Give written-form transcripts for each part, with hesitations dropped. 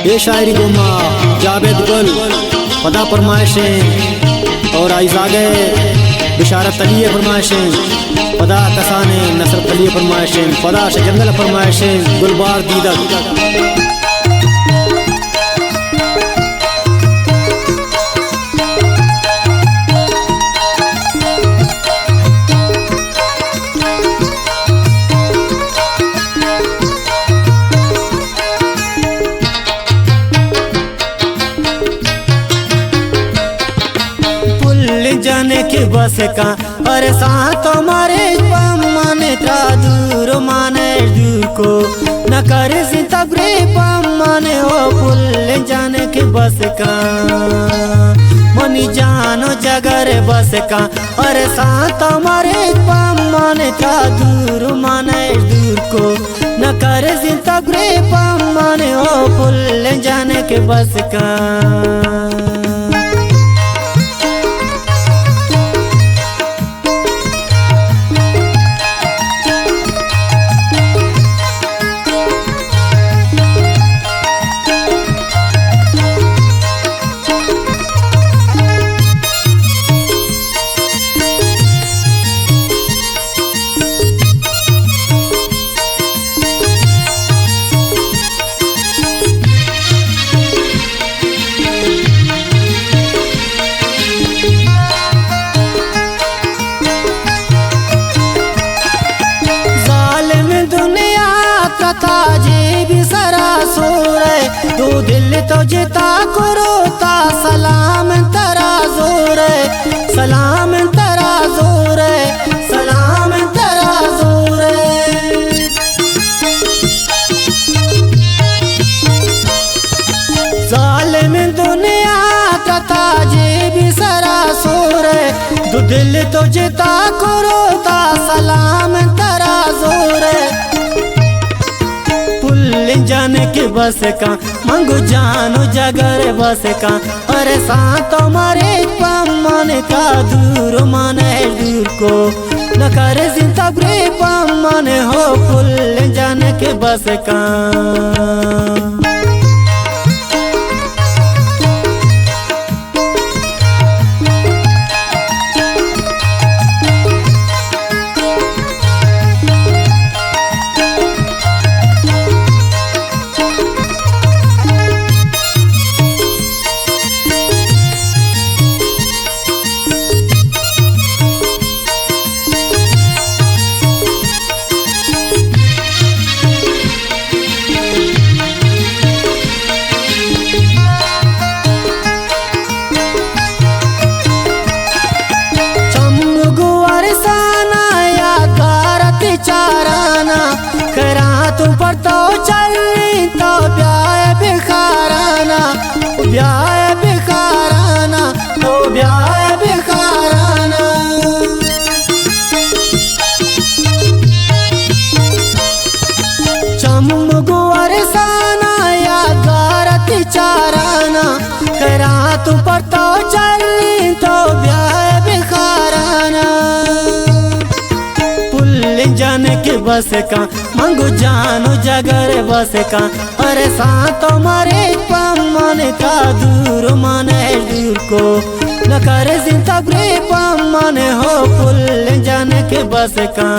ये शायरी गुमा जावेद गुल पदा फरमाइशें और आइजागे बिशारत अली फरमाइशें पदा कसाने नसरत अली फरमाइशें पदा जंगल फरमाइशें गुलबार दीदक जाने की बस का अरे साथ मारे माने ता दूर माने दूर को न करे सितबरे माने ओ पुल जाने की बस का मनी जानो जगर बस का अरे साथ मारे माने ता दूर माने दूर को न करे सितबरे माने ओ पुल जाने की बस का तू दिल तो जिता करो ता सलाम तरा जोर सलाम तरा जोर सलाम तरा जोर जालिम दुनिया तथा जे भी सरा सोर तू दिल तो जिता करो ता सलाम तरा जोर जाने के बस का मंगू जानो जगर बस का अरे साथ मारे माने का दूर माने दूर को न करे जिंदगी माने हो फुल जाने के बस का तू पर तो चल तो ब्याह बिखाराना ब्याह बिखाराना तो ब्याह बिखाराना चमगुअर साना या गारत चाराना करा तू पर तो चल तो ब्याह बिखाराना जाने के बस का मंगू जानो जगर बस का अरे साथ मारे माने का दूर माने दूर को न करे जिंदगी माने हो फुल जाने के बस का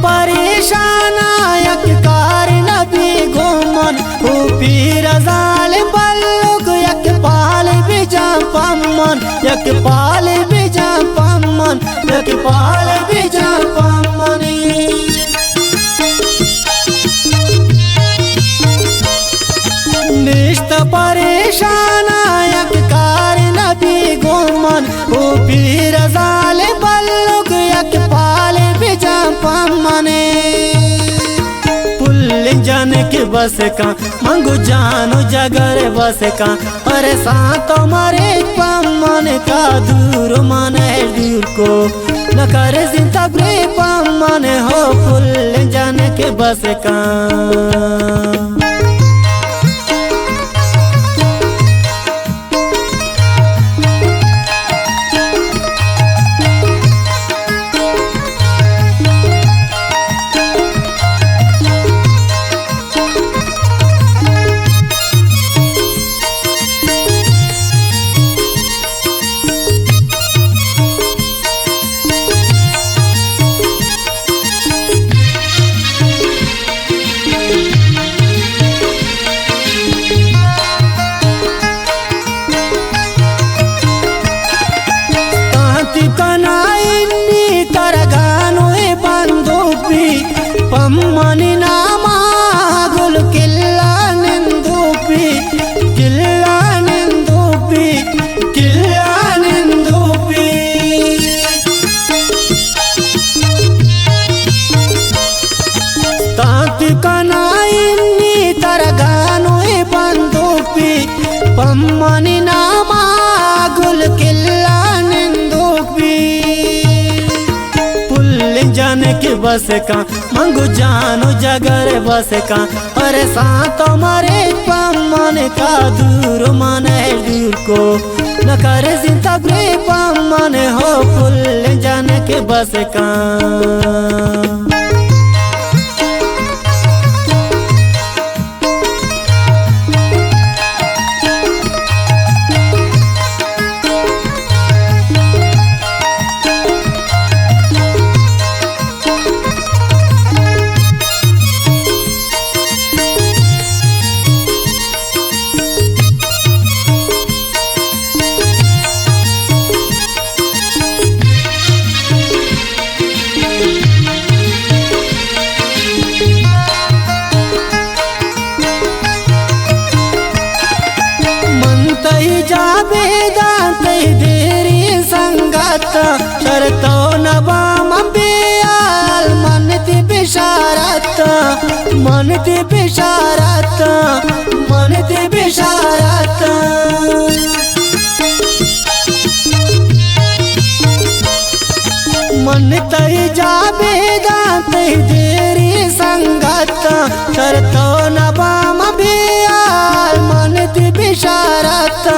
परेशान यक कार नबी घुमन पीर जाल बल्लुक यक पाल बिजा पम्मन यक पाल बिजा पम्मन यक पाल बिजा पम्मन निष्ठ परेशान यक कार नबी घुमन पीर जाल बल्लुक पमने पुल जाने के बस का मंगू जानो जगर बस का अरे सातो मारे पमने का दूर माने दूर को न करे जिंदा ब्रे पमने हो पुल जाने के बस का पम्मनि नामा गुल किल्ला निंदूपी तांति कनाइन्नी तरगानो बंदूपी पम्मनि नामा गुल किल्ला निंदूपी जाने के बस का मंगू जानो जगर बस का अरे सातो मारे पमने का दूर माने दूर को न करे जिंदा ब्रे पमने हो पुल जाने के बस का देरी संगत शरतो नबाम बियाल मन दी बिशारत मन दी बिशारत मन दी बिशारत मन तई जाबे दाते देरी संगत शरतो नबाम बियाल मन दी बिशारत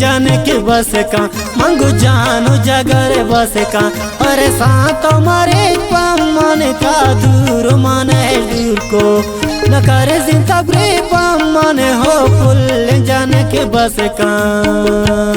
जाने के बस का मंगू जानो जगर बस का अरे सातो मारे पमने का दूर माने दूर को न करे जिंदा ब्रे पमने हो पुल जाने के बस का।